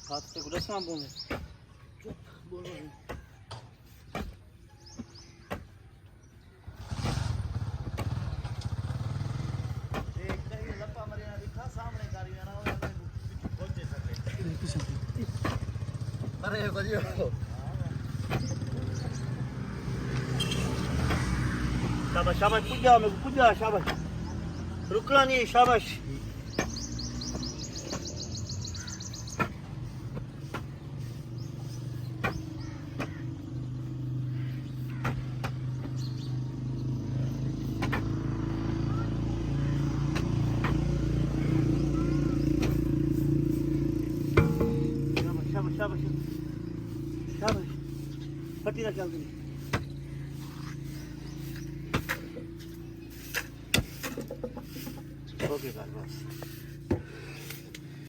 ਹੱਥ ਤੇ ਗੁੱਡਾ ਸਾਂਭੋਗੇ ਬੋਲੋ ਜੀ ਦੇਖਦਾ ਹੀ ਲੱਪਾ ਮਰਿਆ ਦਿਖਾ ਸਾਹਮਣੇ ਕਰੀ ਜਾਣਾ ਉਹ ਵਿੱਚ ਪਹੁੰਚੇ ਸਕਦੇ ਅਰੇ ਵਧੀਆ शाबाश शाबाश पूजा मेरे को पूजा शाबाश रुकना नहीं शाबाश शाबाश शाबाश शाबाश फटी ना चल दी ओके बस